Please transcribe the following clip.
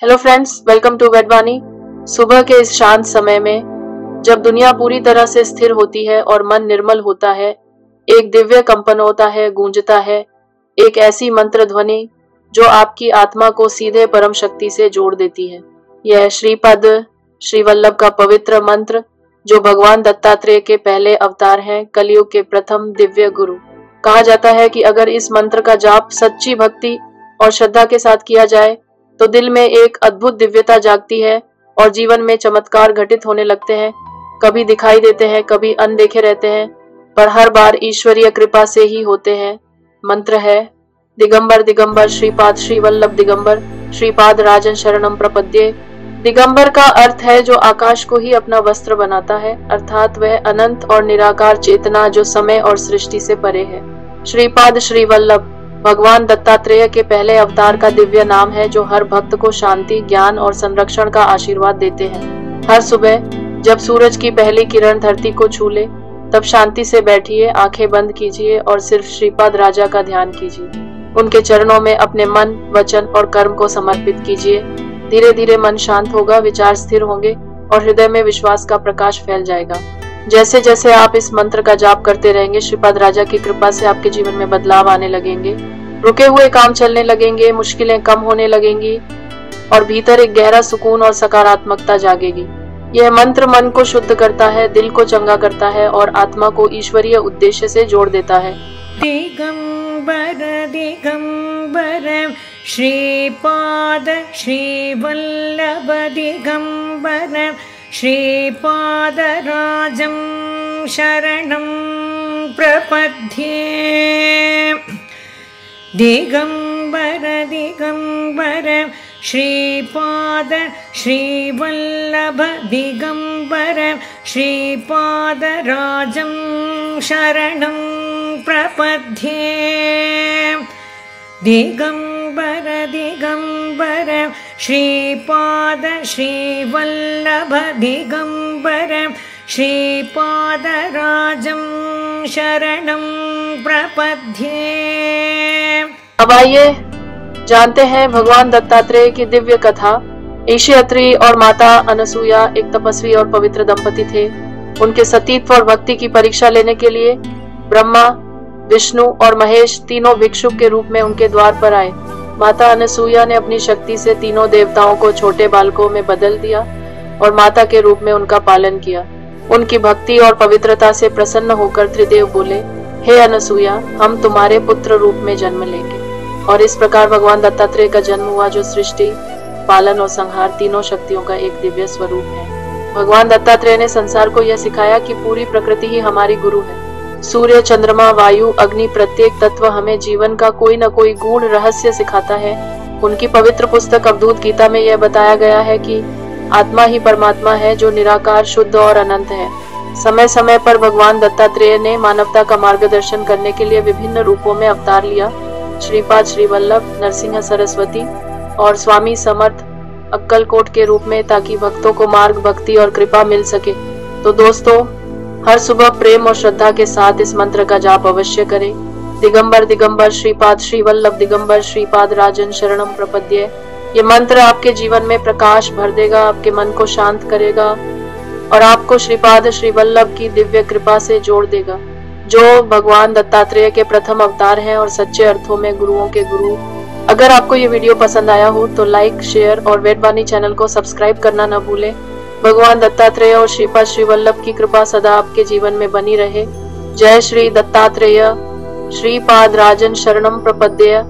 Hello friends, welcome to Vedvani. सुबह के इस शांत समय में जब दुनिया पूरी तरह से स्थिर होती है और मन निर्मल होता है, एक दिव्य कंपन होता है, गूंजता है एक ऐसी मंत्र ध्वनि जो आपकी आत्मा को सीधे परम शक्ति से जोड़ देती है। यह श्रीपद श्री वल्लभ का पवित्र मंत्र जो भगवान दत्तात्रेय के पहले अवतार हैं, कलयुग के प्रथम दिव्य गुरु। कहा जाता है कि अगर इस मंत्र का जाप सच्ची भक्ति और श्रद्धा के साथ किया जाए तो दिल में एक अद्भुत दिव्यता जागती है और जीवन में चमत्कार घटित होने लगते हैं। कभी दिखाई देते हैं, कभी अनदेखे रहते हैं, पर हर बार ईश्वरीय कृपा से ही होते हैं। मंत्र है दिगंबर दिगंबर श्रीपाद श्री वल्लभ दिगंबर श्रीपाद राजन शरणम प्रपद्ये। दिगंबर का अर्थ है जो आकाश को ही अपना वस्त्र बनाता है, अर्थात वह अनंत और निराकार चेतना जो समय और सृष्टि से परे है। श्रीपाद श्री वल्लभ भगवान दत्तात्रेय के पहले अवतार का दिव्य नाम है जो हर भक्त को शांति, ज्ञान और संरक्षण का आशीर्वाद देते हैं। हर सुबह जब सूरज की पहली किरण धरती को छू ले तब शांति से बैठिए, आंखें बंद कीजिए और सिर्फ श्रीपाद राजा का ध्यान कीजिए। उनके चरणों में अपने मन, वचन और कर्म को समर्पित कीजिए। धीरे धीरे मन शांत होगा, विचार स्थिर होंगे और हृदय में विश्वास का प्रकाश फैल जाएगा। जैसे जैसे आप इस मंत्र का जाप करते रहेंगे, श्रीपाद राजा की कृपा से आपके जीवन में बदलाव आने लगेंगे। रुके हुए काम चलने लगेंगे, मुश्किलें कम होने लगेंगी और भीतर एक गहरा सुकून और सकारात्मकता जागेगी। यह मंत्र मन को शुद्ध करता है, दिल को चंगा करता है और आत्मा को ईश्वरीय उद्देश्य से जोड़ देता है। दिगंबर दिगंबर श्रीपाद श्री वल्लभ दिगंबर श्रीपाद राजं शरणं प्रपद्ये। दिगंबर दिगंबर श्रीपाद श्री वल्लभ दिगंबर श्रीपाद राजं शरणं प्रपद्ये। दिगंबर दिगंबर श्रीपाद श्री वल्लभ दिगंबर श्रीपाद राजं शरणं प्रपद्ये। अब आइए जानते हैं भगवान दत्तात्रेय की दिव्य कथा। ईशयत्री और माता अनसुया एक तपस्वी और पवित्र दंपति थे। उनके सतीत्व और भक्ति की परीक्षा लेने के लिए ब्रह्मा, विष्णु और महेश तीनों भिक्षुक के रूप में उनके द्वार पर आए। माता अनसुया ने अपनी शक्ति से तीनों देवताओं को छोटे बालकों में बदल दिया और माता के रूप में उनका पालन किया। उनकी भक्ति और पवित्रता से प्रसन्न होकर त्रिदेव बोले, हे अनसुया, हम तुम्हारे पुत्र रूप में जन्म लेंगे। और इस प्रकार भगवान दत्तात्रेय का जन्म हुआ जो सृष्टि, पालन और संहार तीनों शक्तियों का एक दिव्य स्वरूप है। भगवान दत्तात्रेय ने संसार को यह सिखाया कि पूरी प्रकृति ही हमारी गुरु है। सूर्य, चंद्रमा, वायु, अग्नि, प्रत्येक तत्व हमें जीवन का कोई न कोई गूढ़ रहस्य सिखाता है। उनकी पवित्र पुस्तक अवधूत गीता में यह बताया गया है कि आत्मा ही परमात्मा है जो निराकार, शुद्ध और अनंत है। समय समय पर भगवान दत्तात्रेय ने मानवता का मार्गदर्शन करने के लिए विभिन्न रूपों में अवतार लिया। श्रीपाद श्री वल्लभ, नरसिंह सरस्वती और स्वामी समर्थ अक्कलकोट के रूप में, ताकि भक्तों को मार्ग, भक्ति और कृपा मिल सके। तो दोस्तों, हर सुबह प्रेम और श्रद्धा के साथ इस मंत्र का जाप अवश्य करें। दिगंबर दिगंबर श्रीपाद श्री वल्लभ दिगंबर श्रीपाद राजन शरणम प्रपद्ये। ये मंत्र आपके जीवन में प्रकाश भर देगा, आपके मन को शांत करेगा और आपको श्रीपाद श्री वल्लभ की दिव्य कृपा से जोड़ देगा, जो भगवान दत्तात्रेय के प्रथम अवतार हैं और सच्चे अर्थों में गुरुओं के गुरु। अगर आपको ये वीडियो पसंद आया हो तो लाइक, शेयर और वेदवाणी चैनल को सब्सक्राइब करना न भूलें। भगवान दत्तात्रेय और श्रीपाद श्री वल्लभ की कृपा सदा आपके जीवन में बनी रहे। जय श्री दत्तात्रेय। श्रीपाद राजन शरणम प्रपद्ये।